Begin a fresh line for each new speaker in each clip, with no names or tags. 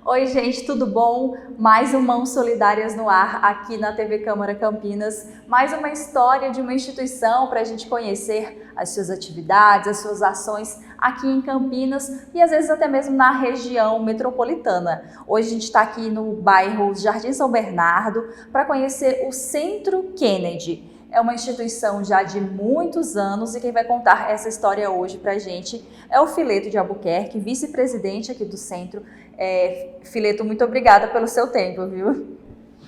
Oi, gente, tudo bom? Mais um Mãos Solidárias no ar aqui na TV Câmara Campinas. Mais uma história de uma instituição para a gente conhecer as suas atividades, as suas ações aqui em Campinas e às vezes até mesmo na região metropolitana. Hoje a gente está aqui no bairro Jardim São Bernardo para conhecer o Centro Kennedy. É uma instituição já de muitos anos e quem vai contar essa história hoje para a gente é o Fileto de Albuquerque, vice-presidente aqui do centro. Fileto, muito obrigada pelo seu tempo, viu?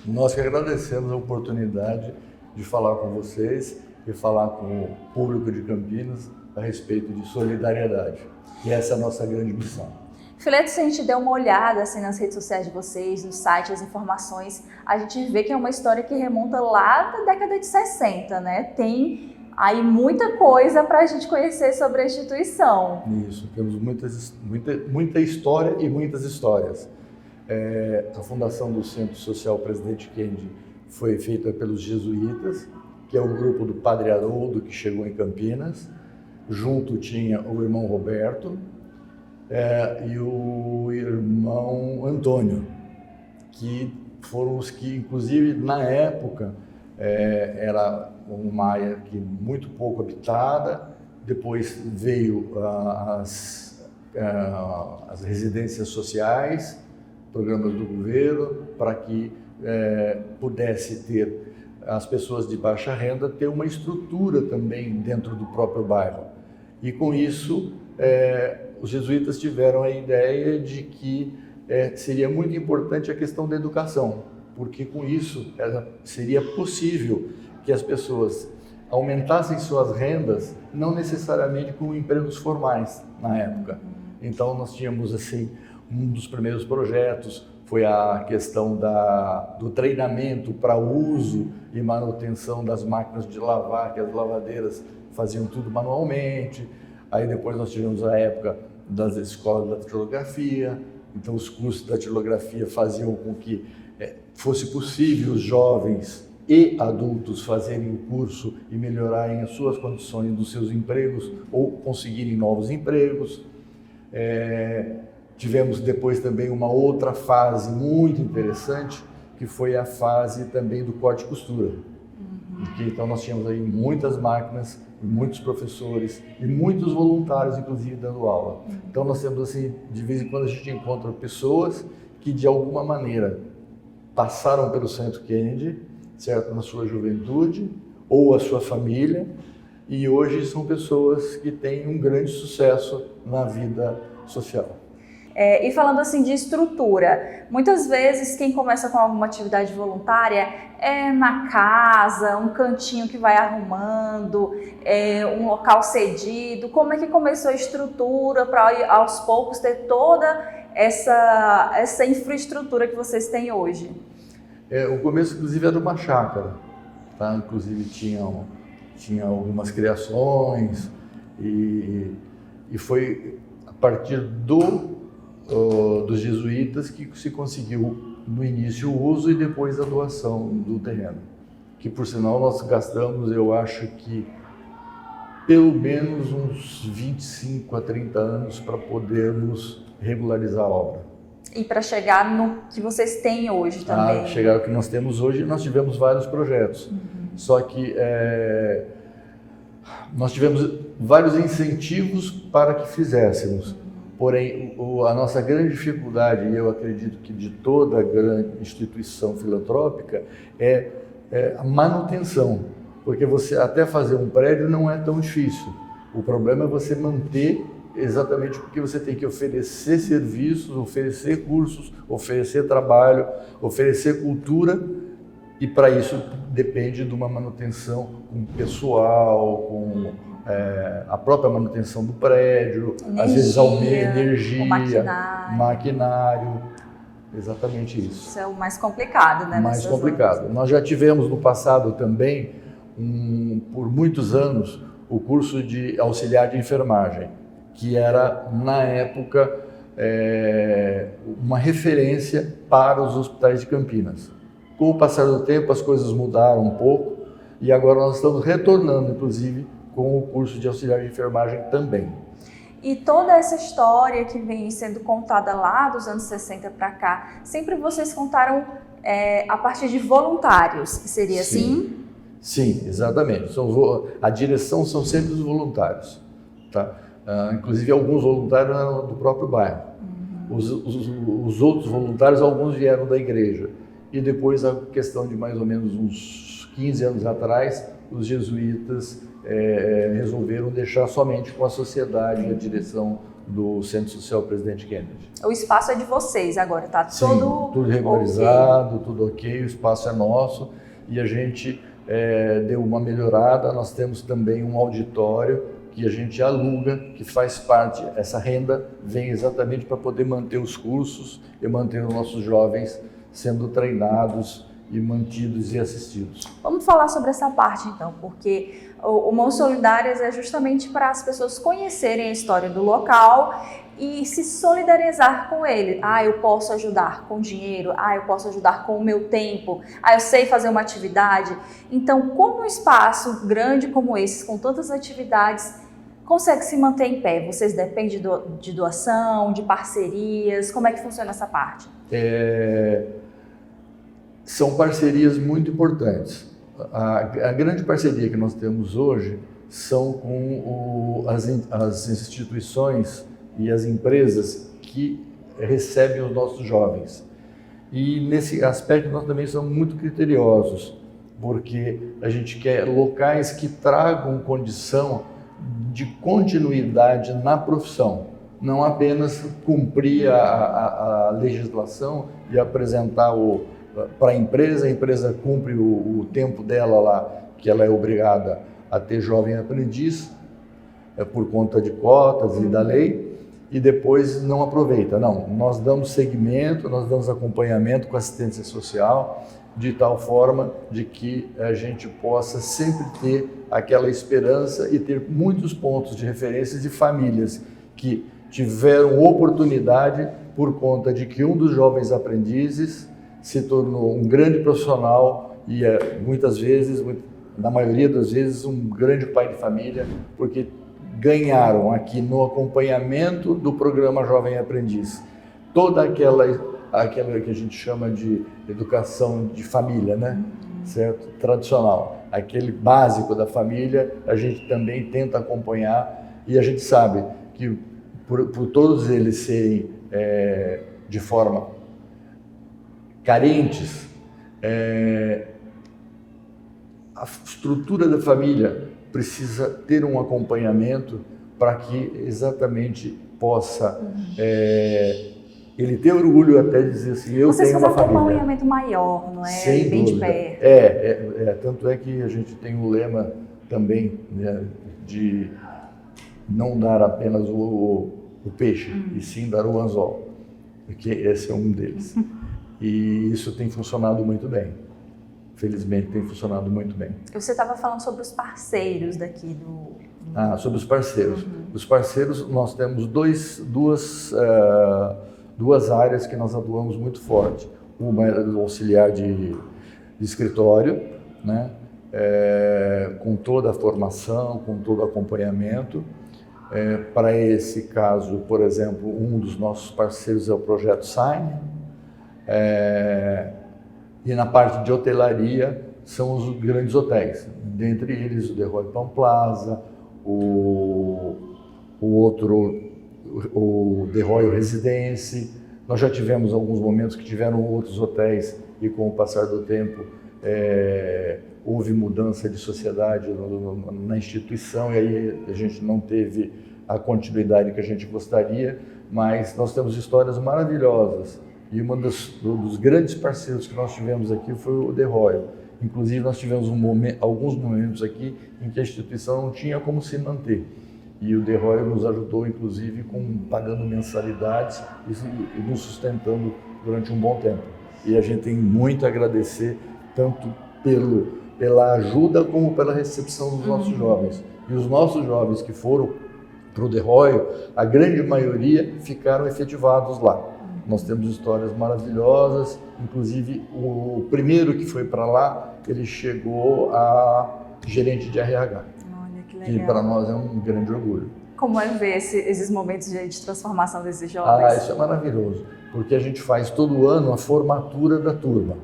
Nós que agradecemos a oportunidade de falar com vocês e falar com o público de Campinas a respeito de solidariedade. E essa é a nossa grande missão.
Fileto, se a gente der uma olhada assim, nas redes sociais de vocês, no site, as informações, a gente vê que é uma história que remonta lá da década de 60, né? Tem aí muita coisa para a gente conhecer sobre a instituição.
Isso, temos muita história e muitas histórias. A fundação do Centro Social Presidente Kennedy foi feita pelos jesuítas, que é o grupo do Padre Haroldo, que chegou em Campinas. Junto tinha o irmão Roberto, e o irmão Antônio, que foram os que, inclusive, na época, era uma área que muito pouco habitada. Depois veio as residências sociais, programas do governo, para que pudesse ter as pessoas de baixa renda ter uma estrutura também dentro do próprio bairro. E com isso, os jesuítas tiveram a ideia de que seria muito importante a questão da educação, porque com isso seria possível que as pessoas aumentassem suas rendas, não necessariamente com empregos formais na época. Então nós tínhamos assim, um dos primeiros projetos foi a questão do treinamento para uso e manutenção das máquinas de lavar, que as lavadeiras faziam tudo manualmente. Aí depois nós tivemos a época das escolas da datilografia, então os cursos da datilografia faziam com que fosse possível os jovens e adultos fazerem o curso e melhorarem as suas condições dos seus empregos ou conseguirem novos empregos. Tivemos depois também uma outra fase muito interessante, que foi a fase também do corte e costura. Então nós tínhamos aí muitas máquinas, muitos professores e muitos voluntários, inclusive, dando aula. Então nós temos assim, de vez em quando a gente encontra pessoas que de alguma maneira passaram pelo Centro Kennedy, certo, na sua juventude ou a sua família, e hoje são pessoas que têm um grande sucesso na vida social.
E falando assim de estrutura, muitas vezes quem começa com alguma atividade voluntária é na casa, um cantinho que vai arrumando, um local cedido. Como é que começou a estrutura para aos poucos ter toda essa infraestrutura que vocês têm hoje?
O começo, inclusive, era uma chácara, tá? Inclusive tinha algumas criações e foi a partir dos jesuítas que se conseguiu no início o uso e depois a doação do terreno, que por sinal nós gastamos, eu acho que pelo menos uns 25 a 30 anos para podermos regularizar a obra.
E para chegar no que vocês têm hoje também?
Chegar ao que nós temos hoje, nós tivemos vários projetos, só que nós tivemos vários incentivos para que fizéssemos. Porém, a nossa grande dificuldade, e eu acredito que de toda grande instituição filantrópica, é a manutenção. Porque você até fazer um prédio não é tão difícil. O problema é você manter, exatamente porque você tem que oferecer serviços, oferecer cursos, oferecer trabalho, oferecer cultura, e para isso depende de uma manutenção com pessoal, com a própria manutenção do prédio, às vezes energia, maquinário, exatamente isso.
Isso é o mais complicado, né?
Mais complicado. Nós já tivemos no passado também, por muitos anos, o curso de auxiliar de enfermagem, que era, na época, uma referência para os hospitais de Campinas. Com o passar do tempo, as coisas mudaram um pouco e agora nós estamos retornando, inclusive, com o curso de auxiliar de enfermagem também.
E toda essa história que vem sendo contada lá dos anos 60 para cá, sempre vocês contaram a partir de voluntários, seria assim?
Sim, exatamente. A direção são sempre os voluntários, tá? Inclusive alguns voluntários eram do próprio bairro. Os outros voluntários, alguns vieram da igreja. E depois, a questão de mais ou menos uns 15 anos atrás, os jesuítas resolveram deixar somente com a sociedade a direção do Centro Social Presidente Kennedy.
O espaço é de vocês agora, tá?
Sim, tudo regularizado, tudo ok, o espaço é nosso e a gente deu uma melhorada. Nós temos também um auditório que a gente aluga, que faz parte, essa renda vem exatamente para poder manter os cursos e manter os nossos jovens sendo treinados e mantidos e assistidos.
Vamos falar sobre essa parte então, porque o Mãos Solidárias é justamente para as pessoas conhecerem a história do local e se solidarizar com ele. Eu posso ajudar com dinheiro, eu posso ajudar com o meu tempo, eu sei fazer uma atividade. Então, como um espaço grande como esse, com tantas atividades, consegue se manter em pé? Vocês dependem de doação, de parcerias? Como é que funciona essa parte?
São parcerias muito importantes. A grande parceria que nós temos hoje são com as instituições e as empresas que recebem os nossos jovens. E nesse aspecto nós também somos muito criteriosos, porque a gente quer locais que tragam condição de continuidade na profissão, não apenas cumprir a legislação e apresentar para a empresa cumpre o tempo dela lá, que ela é obrigada a ter jovem aprendiz, por conta de cotas e da lei, e depois não aproveita. Não, nós damos seguimento, nós damos acompanhamento com assistência social, de tal forma de que a gente possa sempre ter aquela esperança e ter muitos pontos de referência de famílias que tiveram oportunidade por conta de que um dos jovens aprendizes se tornou um grande profissional e muitas vezes, na maioria das vezes, um grande pai de família, porque ganharam aqui no acompanhamento do programa Jovem Aprendiz toda aquela que a gente chama de educação de família, né? Certo? Tradicional. Aquele básico da família, a gente também tenta acompanhar e a gente sabe que por todos eles serem de forma carentes, a estrutura da família precisa ter um acompanhamento para que exatamente possa ele ter orgulho até de dizer assim, eu tenho uma família. Vocês fazem um acompanhamento
maior, não é?
Sem
bem
dúvida.
De perto.
Tanto é que a gente tem um lema também, né, de não dar apenas o peixe, e sim dar o anzol, porque esse é um deles. E isso tem funcionado muito bem. Felizmente tem funcionado muito bem.
Você estava falando sobre os parceiros daqui do...
Sobre os parceiros. Os parceiros, nós temos duas áreas que nós atuamos muito forte. Uma é o auxiliar de escritório, né? Com toda a formação, com todo o acompanhamento. Para esse caso, por exemplo, um dos nossos parceiros é o Projeto Sign. E na parte de hotelaria são os grandes hotéis, dentre eles o The Royal Palm Plaza, o The Royal Residence. Nós já tivemos alguns momentos que tiveram outros hotéis e com o passar do tempo houve mudança de sociedade na instituição e aí a gente não teve a continuidade que a gente gostaria, mas nós temos histórias maravilhosas. E dos grandes parceiros que nós tivemos aqui foi o The Royal. Inclusive, nós tivemos alguns momentos aqui em que a instituição não tinha como se manter. E o The Royal nos ajudou, inclusive, pagando mensalidades e nos sustentando durante um bom tempo. E a gente tem muito a agradecer, tanto pela ajuda como pela recepção dos nossos jovens. E os nossos jovens que foram para o The Royal, a grande maioria ficaram efetivados lá. Nós temos histórias maravilhosas, inclusive o primeiro que foi para lá, ele chegou a gerente de RH.
Olha, que legal.
Que para nós é um grande orgulho.
Como é ver esses momentos de transformação desses jovens?
Isso é maravilhoso, porque a gente faz todo ano a formatura da turma.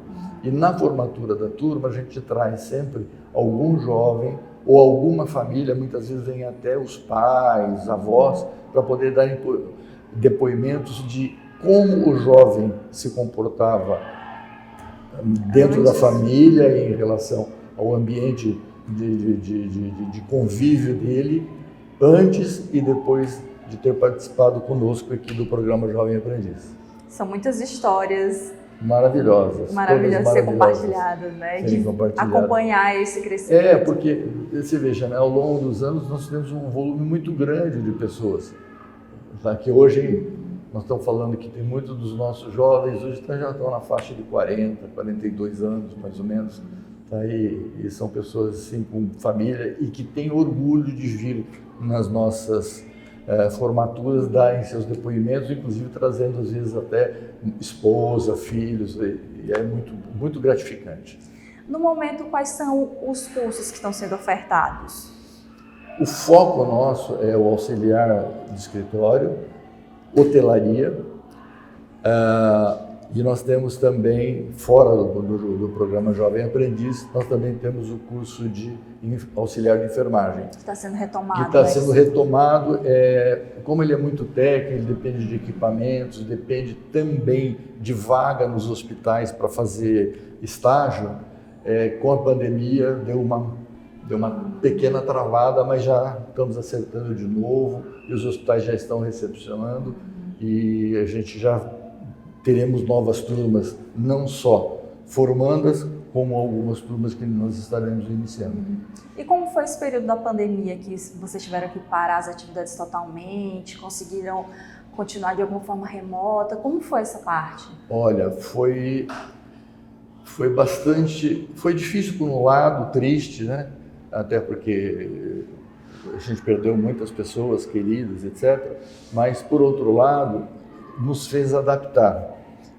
E na formatura da turma a gente traz sempre algum jovem ou alguma família, muitas vezes vem até os pais, avós, para poder dar depoimentos de como o jovem se comportava dentro da família em relação ao ambiente de convívio dele antes e depois de ter participado conosco aqui do programa Jovem Aprendiz.
São muitas histórias
maravilhosas
ser compartilhadas, né? De acompanhar esse crescimento.
Porque você veja, né, ao longo dos anos nós temos um volume muito grande de pessoas, tá? Que hoje nós estamos falando que tem muitos dos nossos jovens hoje já estão na faixa de 40, 42 anos mais ou menos, tá? E são pessoas assim com família e que têm orgulho de vir nas nossas formaturas, darem seus depoimentos, inclusive trazendo às vezes até esposa, filhos, e é muito, muito gratificante.
No momento, quais são os cursos que estão sendo ofertados?
O foco nosso é o auxiliar de escritório, hotelaria, e nós temos também, fora do programa Jovem Aprendiz, nós também temos o curso de auxiliar de enfermagem.
Que está sendo retomado.
Que está sendo retomado, como ele é muito técnico, ele depende de equipamentos, depende também de vaga nos hospitais para fazer estágio. Com a pandemia deu uma pequena travada, mas já estamos acertando de novo e os hospitais já estão recepcionando e a gente já teremos novas turmas, não só formandas, como algumas turmas que nós estaremos iniciando.
E como foi esse período da pandemia que vocês tiveram que parar as atividades totalmente, conseguiram continuar de alguma forma remota? Como foi essa parte?
Olha, foi difícil por um lado, triste, né? Até porque a gente perdeu muitas pessoas queridas, etc. Mas, por outro lado, nos fez adaptar.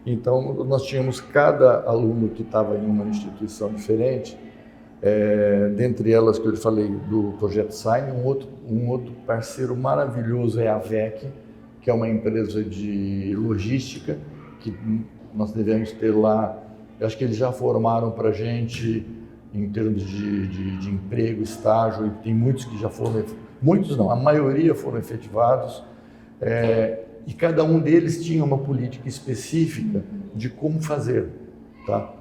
Então, nós tínhamos cada aluno que estava em uma instituição diferente, dentre elas que eu falei do Projeto Sign, um outro parceiro maravilhoso é a VEC, que é uma empresa de logística, que nós devemos ter lá, eu acho que eles já formaram para a gente em termos de emprego, estágio, e tem muitos que já foram, muitos não, a maioria foram efetivados, e cada um deles tinha uma política específica de como fazer, tá?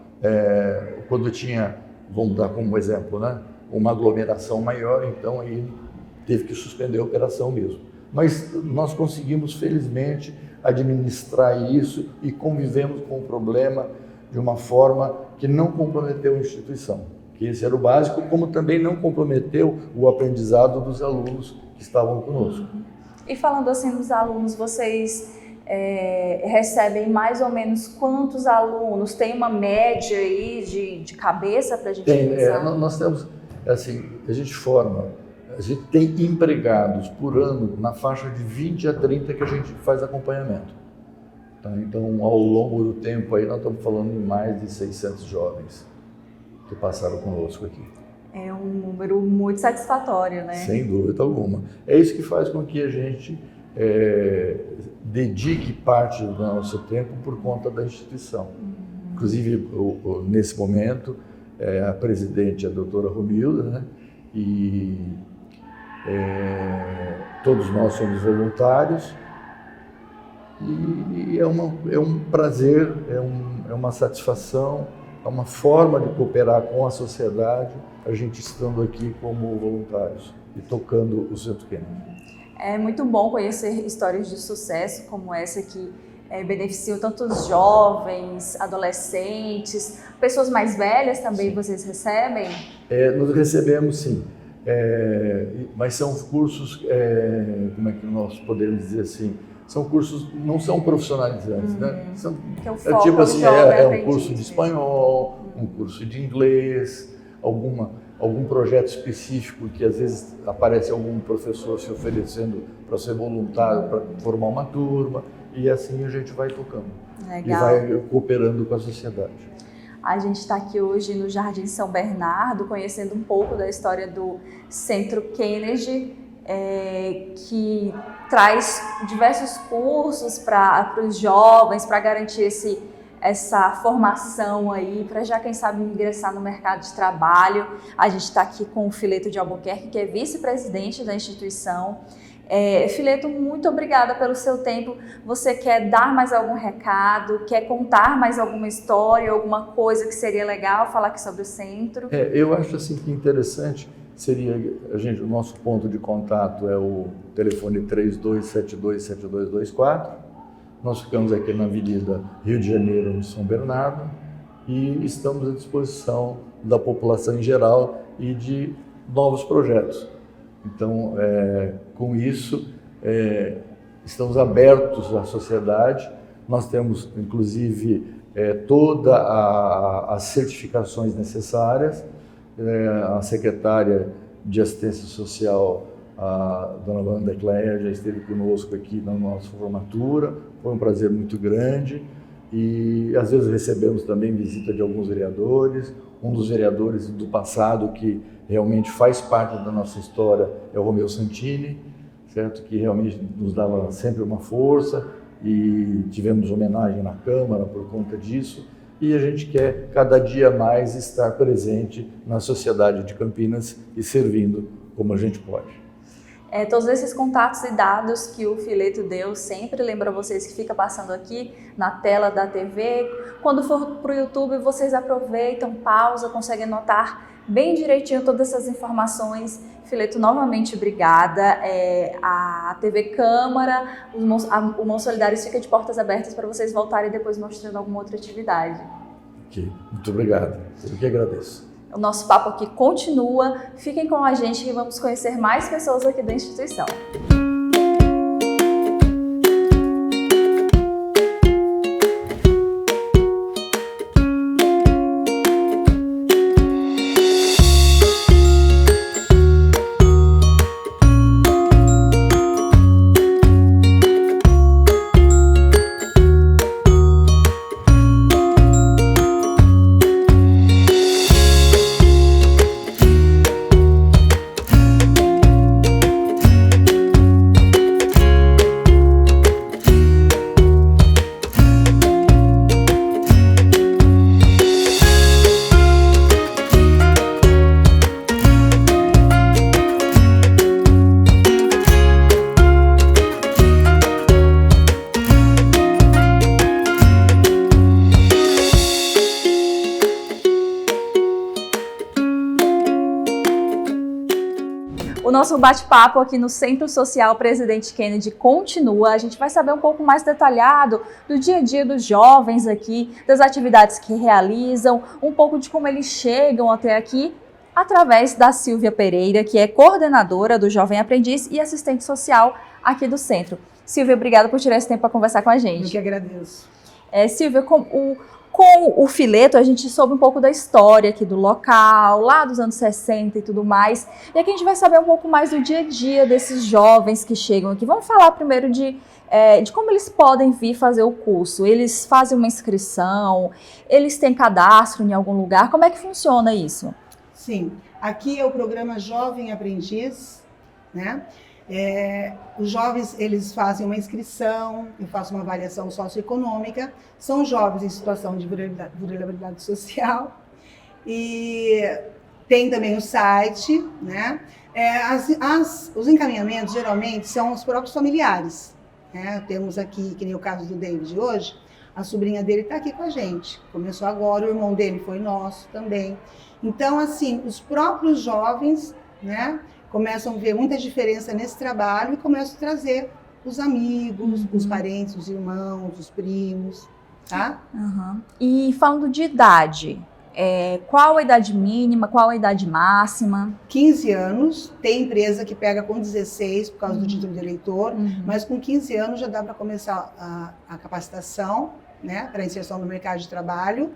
Quando tinha, vamos dar como exemplo, né, uma aglomeração maior, então aí teve que suspender a operação mesmo. Mas nós conseguimos, felizmente, administrar isso e convivemos com o problema de uma forma que não comprometeu a instituição, que esse era o básico, como também não comprometeu o aprendizado dos alunos que estavam conosco.
E falando assim dos alunos, vocês recebem mais ou menos quantos alunos? Tem uma média aí de cabeça para a gente pensar?
Nós temos, assim, a gente tem empregados por ano na faixa de 20 a 30 que a gente faz acompanhamento. Tá? Então, ao longo do tempo aí, nós estamos falando em mais de 600 jovens que passaram conosco aqui.
É um número muito satisfatório, né?
Sem dúvida alguma. É isso que faz com que a gente dedique parte do nosso tempo por conta da instituição. Inclusive, nesse momento, a presidente é a doutora Romilda, né? E todos nós somos voluntários e é um prazer, é uma satisfação, é uma forma de cooperar com a sociedade, a gente estando aqui como voluntários e tocando o Centro Kennedy.
É muito bom conhecer histórias de sucesso como essa que beneficiam tanto os jovens, adolescentes, pessoas mais velhas também. Sim. Vocês recebem?
Nós recebemos, sim. Mas são cursos, como é que nós podemos dizer assim, são cursos, não são profissionalizantes, né? Tipo assim, um curso de espanhol, um curso de inglês, algum projeto específico que às vezes aparece algum professor se oferecendo para ser voluntário, para formar uma turma, e assim a gente vai tocando. Legal. E vai cooperando com a sociedade.
A gente está aqui hoje no Jardim São Bernardo, conhecendo um pouco da história do Centro Kennedy. que traz diversos cursos para os jovens, para garantir essa formação aí, para já, quem sabe, ingressar no mercado de trabalho. A gente está aqui com o Fileto de Albuquerque, que é vice-presidente da instituição. Fileto, muito obrigada pelo seu tempo. Você quer dar mais algum recado? Quer contar mais alguma história, alguma coisa que seria legal falar aqui sobre o centro?
Eu acho assim que interessante seria, o nosso ponto de contato é o telefone 3272-7224. Nós ficamos aqui na Avenida Rio de Janeiro, no São Bernardo, e estamos à disposição da população em geral e de novos projetos. Então, com isso, estamos abertos à sociedade. Nós temos, inclusive, todas as certificações necessárias. A secretária de Assistência Social, a dona Wanda Cléia, já esteve conosco aqui na nossa formatura. Foi um prazer muito grande. E, às vezes, recebemos também visita de alguns vereadores. Um dos vereadores do passado que realmente faz parte da nossa história é o Romeu Santini, certo? Que realmente nos dava sempre uma força, e tivemos homenagem na Câmara por conta disso. E a gente quer cada dia mais estar presente na sociedade de Campinas e servindo como a gente pode.
Todos esses contatos e dados que o Fileto deu, sempre lembro a vocês que fica passando aqui na tela da TV. Quando for para o YouTube, vocês aproveitam, pausa, conseguem anotar bem direitinho todas essas informações. Fileto, novamente, obrigada. A TV Câmara, o Mãos Solidárias fica de portas abertas para vocês voltarem depois mostrando alguma outra atividade.
Ok, muito obrigado. Eu que agradeço.
O nosso papo aqui continua. Fiquem com a gente e vamos conhecer mais pessoas aqui da instituição. O nosso bate-papo aqui no Centro Social Presidente Kennedy continua. A gente vai saber um pouco mais detalhado do dia a dia dos jovens aqui, das atividades que realizam, um pouco de como eles chegam até aqui, através da Silvia Pereira, que é coordenadora do Jovem Aprendiz e assistente social aqui do centro. Silvia, obrigada por tirar esse tempo para conversar com a gente.
Eu que agradeço.
Silvia, com o Fileto, a gente soube um pouco da história aqui do local, lá dos anos 60 e tudo mais. E aqui a gente vai saber um pouco mais do dia a dia desses jovens que chegam aqui. Vamos falar primeiro de como eles podem vir fazer o curso. Eles fazem uma inscrição, eles têm cadastro em algum lugar. Como é que funciona isso?
Sim, aqui é o programa Jovem Aprendiz, né? Os jovens, eles fazem uma inscrição, eu faço uma avaliação socioeconômica, são jovens em situação de vulnerabilidade social, e tem também o site, né? Os encaminhamentos geralmente são os próprios familiares, né? Temos aqui, que nem o caso do David hoje, a sobrinha dele está aqui com a gente, começou agora, o irmão dele foi nosso também. Então, assim, os próprios jovens, né, começam a ver muita diferença nesse trabalho e começam a trazer os amigos, os parentes, os irmãos, os primos, tá?
Uhum. E falando de idade, qual a idade mínima, qual a idade máxima?
15 anos, tem empresa que pega com 16 por causa do título de eleitor, mas com 15 anos já dá para começar a capacitação, né, para inserção no mercado de trabalho,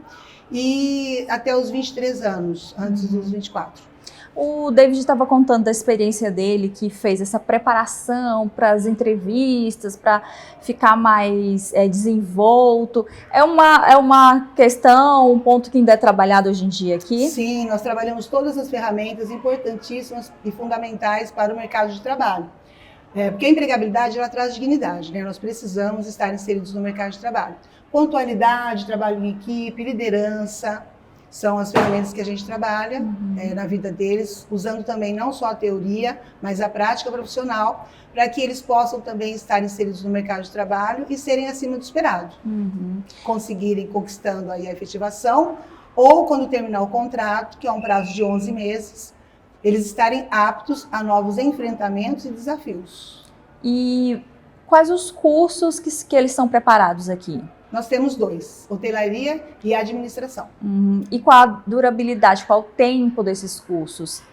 e até os 23 anos, antes dos 24.
O David estava contando da experiência dele, que fez essa preparação para as entrevistas, para ficar mais desenvolto. É uma questão, um ponto que ainda é trabalhado hoje em dia aqui?
Sim, nós trabalhamos todas as ferramentas importantíssimas e fundamentais para o mercado de trabalho. Porque a empregabilidade, ela traz dignidade, né? Nós precisamos estar inseridos no mercado de trabalho. Pontualidade, trabalho em equipe, liderança, são as ferramentas que a gente trabalha na vida deles, usando também não só a teoria, mas a prática profissional, para que eles possam também estar inseridos no mercado de trabalho e serem acima do esperado. Conseguirem conquistando aí a efetivação, ou quando terminar o contrato, que é um prazo de 11 meses, eles estarem aptos a novos enfrentamentos e desafios.
E quais os cursos que eles são preparados aqui?
Nós temos 2, hotelaria e administração.
E qual a durabilidade, qual o tempo desses cursos?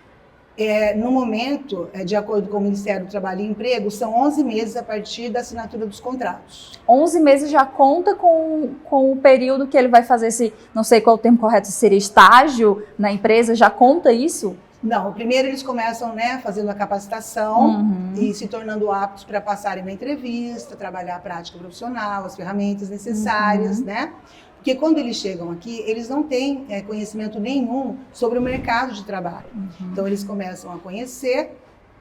No momento, de acordo com o Ministério do Trabalho e Emprego, são 11 meses a partir da assinatura dos contratos.
11 meses já conta com o período que ele vai fazer esse, não sei qual o termo correto, seria estágio na empresa, já conta isso?
Não, primeiro eles começam, fazendo a capacitação e se tornando aptos para passarem uma entrevista, trabalhar a prática profissional, as ferramentas necessárias, né? Porque quando eles chegam aqui, eles não têm conhecimento nenhum sobre o mercado de trabalho. Então eles começam a conhecer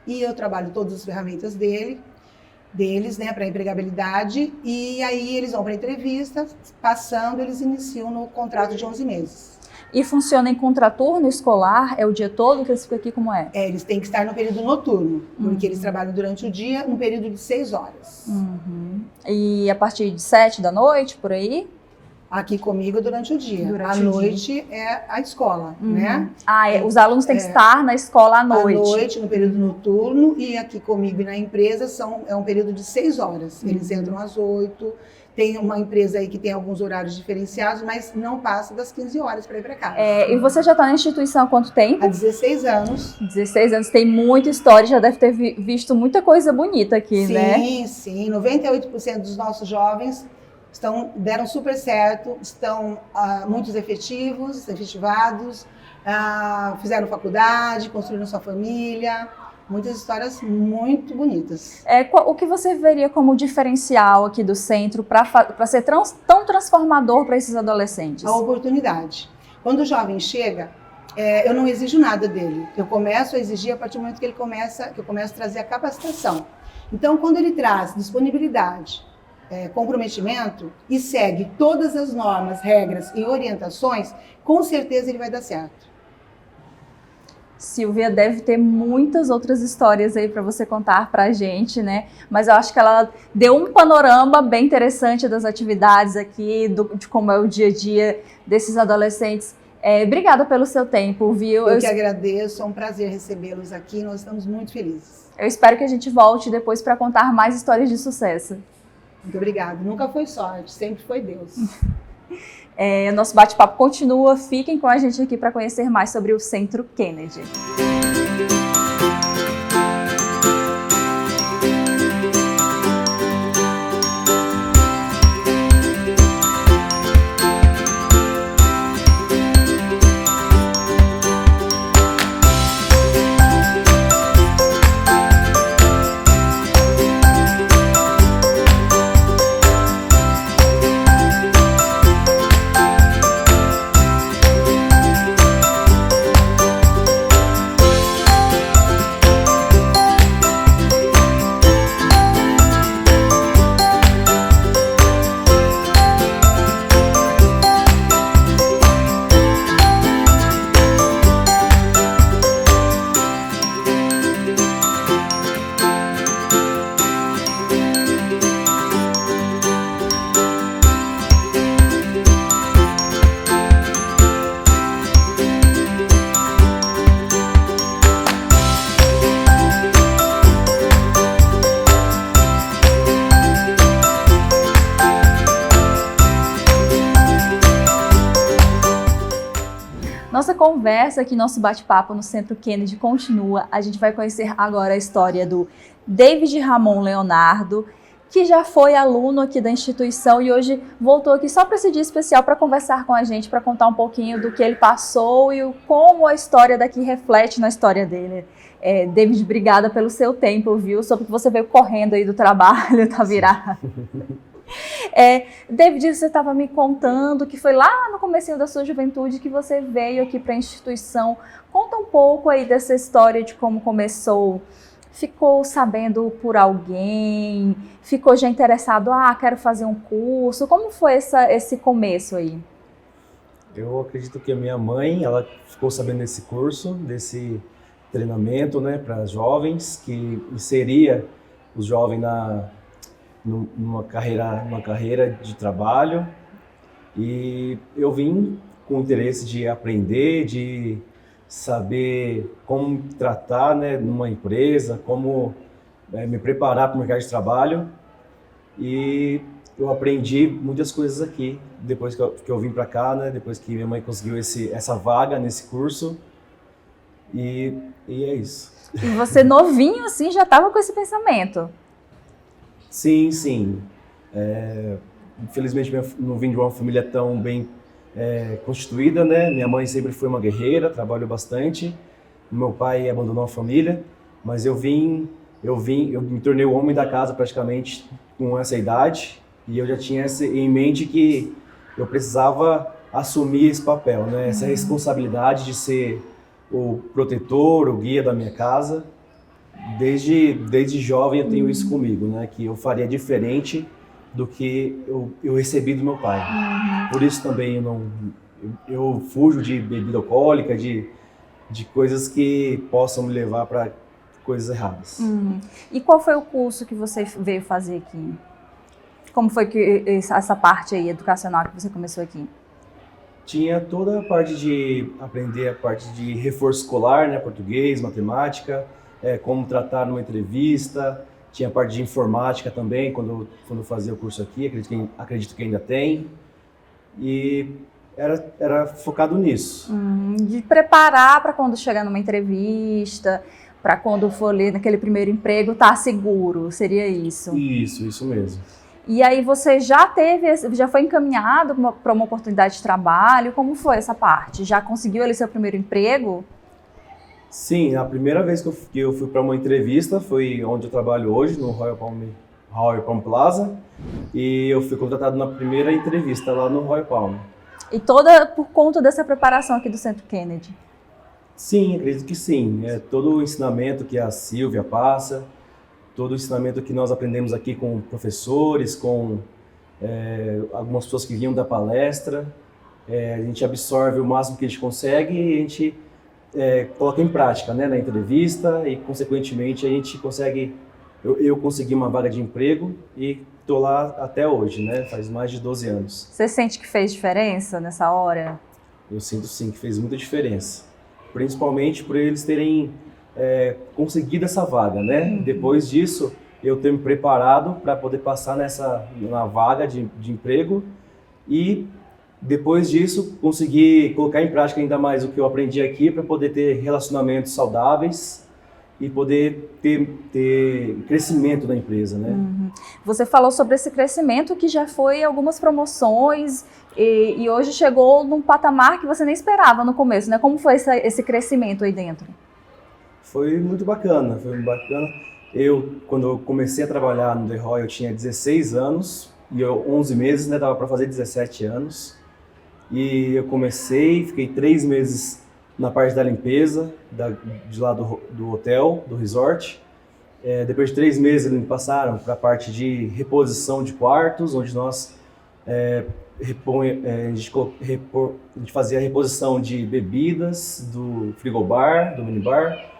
e eu trabalho todas as ferramentas deles, né, para empregabilidade, e aí eles vão para a entrevista, passando, eles iniciam no contrato de 11 meses.
E funciona em contraturno escolar? É o dia todo que eles ficam aqui, como é?
Eles têm que estar no período noturno, porque eles trabalham durante o dia, no período de 6 horas.
E a partir de 7 da noite, por aí?
Aqui comigo durante o dia.
Durante
à noite é a escola, né?
Os alunos têm que estar na escola à noite.
À noite, no período noturno, e aqui comigo e na empresa é um período de 6 horas. Eles entram às 8. Tem uma empresa aí que tem alguns horários diferenciados, mas não passa das 15 horas para ir para casa.
E você já está na instituição há quanto tempo?
Há 16 anos.
16 anos, tem muita história, já deve ter visto muita coisa bonita aqui, né?
Sim. 98% dos nossos jovens deram super certo, estão muitos efetivados, fizeram faculdade, construíram sua família. Muitas histórias muito bonitas.
O que você veria como diferencial aqui do centro para ser tão transformador para esses adolescentes?
A oportunidade. Quando o jovem chega, eu não exijo nada dele. Eu começo a exigir a partir do momento que eu começo a trazer a capacitação. Então, quando ele traz disponibilidade, comprometimento e segue todas as normas, regras e orientações, com certeza ele vai dar certo.
Silvia deve ter muitas outras histórias aí para você contar para a gente, né? Mas eu acho que ela deu um panorama bem interessante das atividades aqui, de como é o dia a dia desses adolescentes. Obrigada pelo seu tempo, viu?
Eu que agradeço, é um prazer recebê-los aqui, nós estamos muito felizes.
Eu espero que a gente volte depois para contar mais histórias de sucesso.
Muito obrigada. Nunca foi sorte, sempre foi Deus.
Nosso bate-papo continua. Fiquem com a gente aqui para conhecer mais sobre o Centro Kennedy. Nossa conversa aqui, nosso bate-papo no Centro Kennedy continua. A gente vai conhecer agora a história do David Ramon Leonardo, que já foi aluno aqui da instituição e hoje voltou aqui só para esse dia especial para conversar com a gente, para contar um pouquinho do que ele passou e como a história daqui reflete na história dele. David, obrigada pelo seu tempo, viu? Sobre que você veio correndo aí do trabalho, tá virado. David, você estava me contando que foi lá no comecinho da sua juventude que você veio aqui para a instituição. Conta um pouco aí dessa história de como começou. Ficou sabendo por alguém? Ficou já interessado? Quero fazer um curso. Como foi esse começo aí?
Eu acredito que a minha mãe, ela ficou sabendo desse curso, desse treinamento, né, para jovens, que inseria os jovens numa carreira de trabalho. E eu vim com o interesse de aprender, de saber como tratar, né, numa empresa, como me preparar para o mercado de trabalho. E eu aprendi muitas coisas aqui, depois que eu vim para cá, né, depois que minha mãe conseguiu essa vaga nesse curso. E é isso.
E você novinho assim já estava com esse pensamento?
Sim, sim. Infelizmente não vim de uma família tão bem constituída, né? Minha mãe sempre foi uma guerreira, trabalhou bastante. Meu pai abandonou a família, mas eu me tornei o homem da casa praticamente com essa idade, e eu já tinha em mente que eu precisava assumir esse papel, né? Essa responsabilidade de ser o protetor, o guia da minha casa. Desde jovem eu tenho isso comigo, né? Que eu faria diferente do que eu recebi do meu pai. Por isso também eu fujo de bebida alcoólica, de coisas que possam me levar para coisas erradas.
E qual foi o curso que você veio fazer aqui? Como foi que essa parte aí educacional que você começou aqui?
Tinha toda a parte de aprender a parte de reforço escolar, né? Português, matemática, como tratar numa entrevista. Tinha a parte de informática também, quando eu fazia o curso aqui, acredito que ainda tem. E era focado nisso.
De preparar para quando chegar numa entrevista, para quando for ler naquele primeiro emprego, estar seguro, seria isso?
Isso mesmo.
E aí você já foi encaminhado para uma oportunidade de trabalho? Como foi essa parte? Já conseguiu ali seu primeiro emprego?
Sim, a primeira vez que eu fui para uma entrevista foi onde eu trabalho hoje, no Royal Palm Plaza, e eu fui contratado na primeira entrevista lá no Royal Palm.
E toda por conta dessa preparação aqui do Centro Kennedy?
Sim, acredito que sim. Todo o ensinamento que a Silvia passa, todo o ensinamento que nós aprendemos aqui com professores, com algumas pessoas que vinham da palestra, a gente absorve o máximo que a gente consegue e a gente coloca em prática, né, na entrevista, e consequentemente a gente consegue, eu consegui uma vaga de emprego e estou lá até hoje, né, faz mais de 12 anos.
Você sente que fez diferença nessa hora?
Eu sinto sim que fez muita diferença, principalmente por eles terem conseguido essa vaga, né? Depois disso, eu ter me preparado para poder passar na vaga de emprego, e depois disso conseguir colocar em prática ainda mais o que eu aprendi aqui para poder ter relacionamentos saudáveis e poder ter crescimento da empresa, né?
Você falou sobre esse crescimento que já foi algumas promoções e hoje chegou num patamar que você nem esperava no começo, né? Como foi esse crescimento aí dentro?
Foi muito bacana, quando eu comecei a trabalhar no The Royal, eu tinha 16 anos, e 11 meses, né, dava para fazer 17 anos. E eu fiquei 3 meses na parte da limpeza, de lá do hotel, do resort. Depois de 3 meses, eles me passaram para a parte de reposição de quartos, onde nós a gente fazia a reposição de bebidas, do frigobar, do minibar.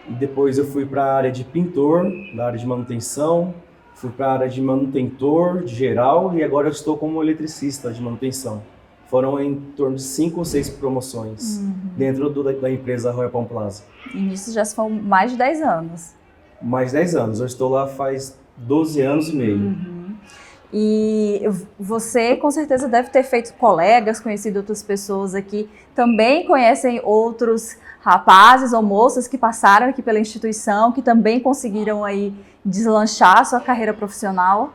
E depois eu fui para a área de pintor, na área de manutenção, fui para a área de manutentor de geral, e agora eu estou como eletricista de manutenção. Foram em torno de 5 ou 6 promoções dentro da empresa Royal Palm Plaza.
E isso já são mais de 10 anos.
Mais de 10 anos, eu estou lá faz 12 anos e meio.
E você com certeza deve ter feito colegas, conhecido outras pessoas aqui, também conhecem outros rapazes ou moças que passaram aqui pela instituição, que também conseguiram aí deslanchar a sua carreira profissional?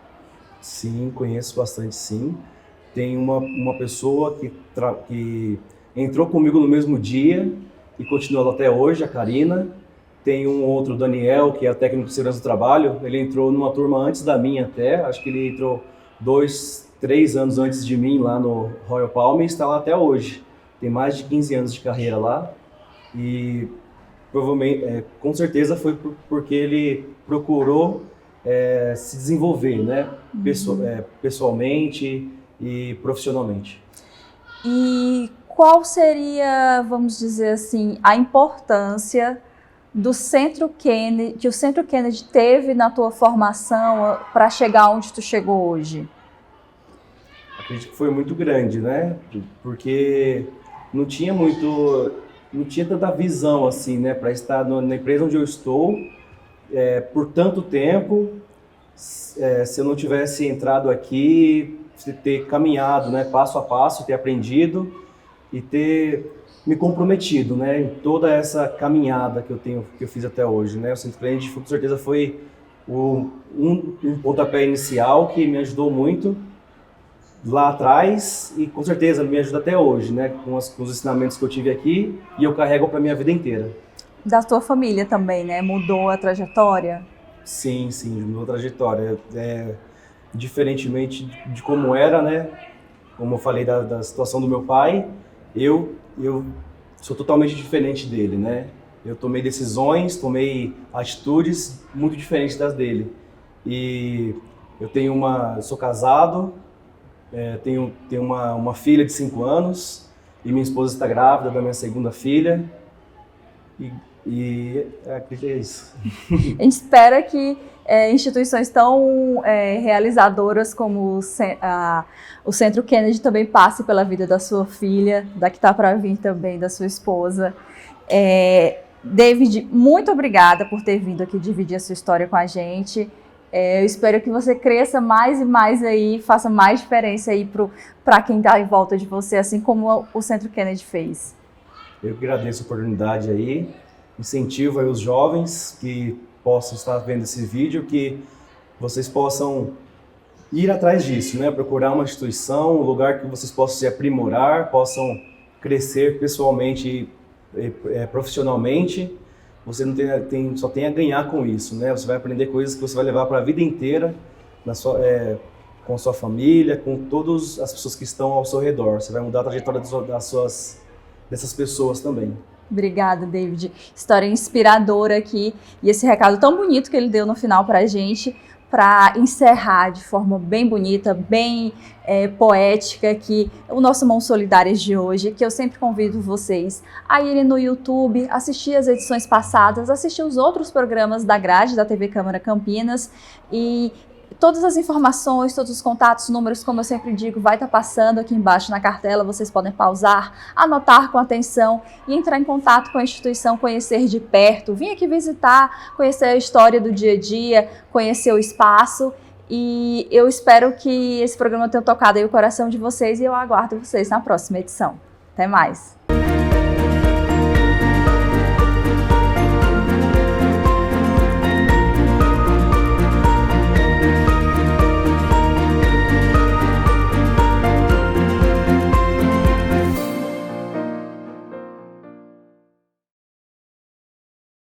Sim, conheço bastante, sim. Tem uma pessoa que entrou comigo no mesmo dia e continuou até hoje, a Karina. Tem um outro, Daniel, que é técnico de segurança do trabalho. Ele entrou numa turma antes da minha até, acho que ele entrou 2, 3 anos antes de mim lá no Royal Palm e está lá até hoje. Tem mais de 15 anos de carreira lá e provavelmente, com certeza foi porque ele procurou se desenvolver, né? Pessoalmente e profissionalmente.
E qual seria, vamos dizer assim, a importância do Centro Kennedy, que o Centro Kennedy teve na tua formação para chegar onde tu chegou hoje?
Acredito que foi muito grande, né? Porque não tinha tanta visão assim, né? Para estar na empresa onde eu estou por tanto tempo, se eu não tivesse entrado aqui, ter caminhado, né? Passo a passo, ter aprendido e ter me comprometido, né, em toda essa caminhada que eu fiz até hoje, né? O Centro Kennedy com certeza foi um pontapé inicial que me ajudou muito lá atrás e com certeza me ajuda até hoje, né, com os ensinamentos que eu tive aqui e eu carrego para minha vida inteira.
Da tua família também, né? Mudou a trajetória?
Sim, mudou a trajetória. Diferentemente de como era, né? Como eu falei da situação do meu pai, eu sou totalmente diferente dele, né? Eu tomei decisões, tomei atitudes muito diferentes das dele. E eu sou casado, tenho uma filha de 5 anos e minha esposa está grávida da minha segunda filha. Acredito que é isso.
A gente espera que instituições tão realizadoras como o Centro Kennedy também passe pela vida da sua filha, da que está para vir também, da sua esposa. David, muito obrigada por ter vindo aqui dividir a sua história com a gente. Eu espero que você cresça mais e mais aí, faça mais diferença aí para quem está em volta de você, assim como o Centro Kennedy fez.
Eu agradeço a oportunidade aí, incentivo aí os jovens que possam estar vendo esse vídeo, que vocês possam ir atrás disso, né? Procurar uma instituição, um lugar que vocês possam se aprimorar, possam crescer pessoalmente e profissionalmente. Você não só tem a ganhar com isso, né? Você vai aprender coisas que você vai levar para a vida inteira, com a sua família, com todas as pessoas que estão ao seu redor. Você vai mudar a trajetória dessas pessoas também.
Obrigada, David. História inspiradora aqui e esse recado tão bonito que ele deu no final para a gente, para encerrar de forma bem bonita, bem poética aqui o nosso Mãos Solidárias de hoje, que eu sempre convido vocês a irem no YouTube, assistir as edições passadas, assistir os outros programas da grade da TV Câmara Campinas e todas as informações, todos os contatos, números, como eu sempre digo, vai estar passando aqui embaixo na cartela, vocês podem pausar, anotar com atenção e entrar em contato com a instituição, conhecer de perto, vir aqui visitar, conhecer a história do dia a dia, conhecer o espaço e eu espero que esse programa tenha tocado aí o coração de vocês e eu aguardo vocês na próxima edição. Até mais!